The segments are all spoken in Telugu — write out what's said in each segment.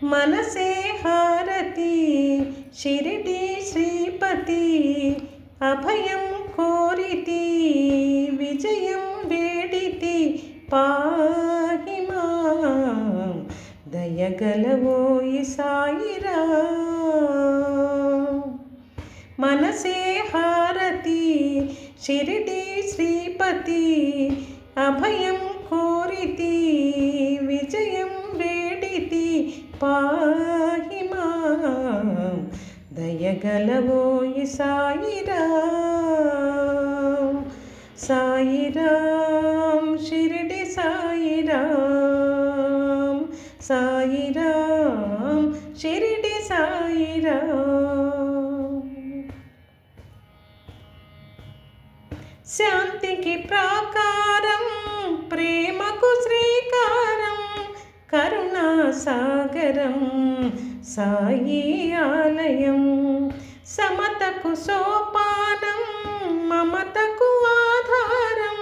మనసే హారతి షిరిడి శ్రీపతి అభయం కోరితి విజయం వేడితి పాహి మాం దయగలవోయి సాయిరా. మనసే హారతి షిరిడి శ్రీపతి అభయం కోరితి విజయం వేడితి పాహి మాం దయగలవోయి సాయిరా. సాయిరాం షిరిడి సాయిరాం సాయిరాం షిరిడి సాయిరాం. శాంతికి ప్రాకారం ప్రేమకు శ్రీకారం కరుణా సాగరం సాయి ఆలయం. సమతకు సోపానం మమతకు ఆధారం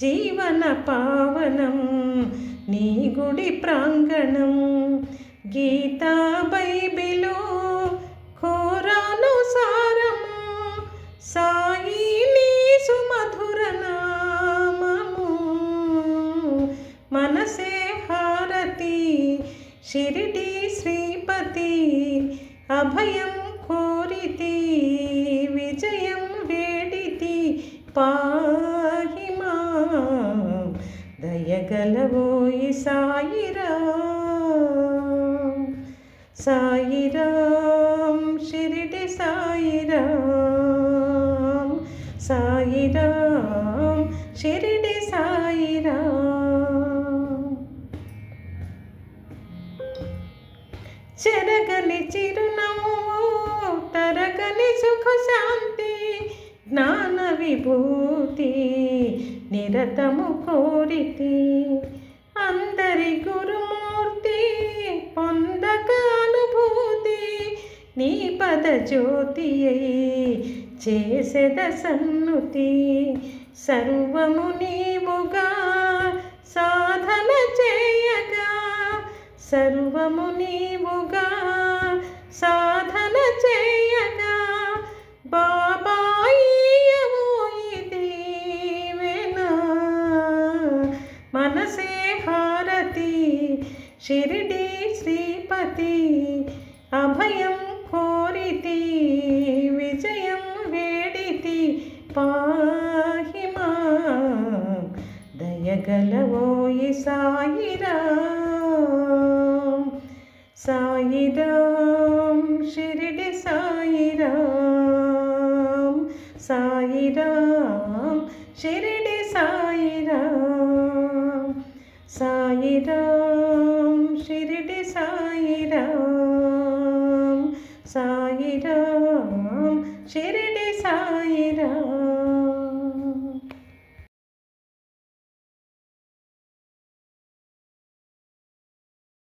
జీవన పావనం నీ గుడి ప్రాంగణం. గీతా బైబిలు ఖురాను సారము సాయి నీ సుమధుర నామము. మనసే హారతి షిరిడి శ్రీపతి అభయం కోరితి విజయం వేడితి పాహి మాం దయగలవోయి సాయిరాం. సాయిరాం షిరిడి సాయిరాం సాయిరాం షిరిడి సాయిరాం. చెరగని చిరునవ్వు తరగని సుఖ శాంతి జ్ఞాన విభూతి నిరతము కోరితి. అందరి గురుమూర్తి పొందక అనుభూతి నీ పద జ్యోతి అయి చేసెద సన్నుతి. సర్వము నీవుగా సాధన చేయగా సర్వము నీవుగా సాధన చేయగా బాబాయియవోయి దీవెనా. మనసే హారతి షిరిడి శ్రీపతి అభయం కోరితి విజయం వేడితి పాహి మాం దయగలవోయి సాయిరాం. సాయిరాం షిరిడి సాయిరాం సాయిరాం షిరిడి సాయిరాం. సాయిరాం షిరిడి సాయిరాం సాయిరాం షిరిడి సాయిరాం.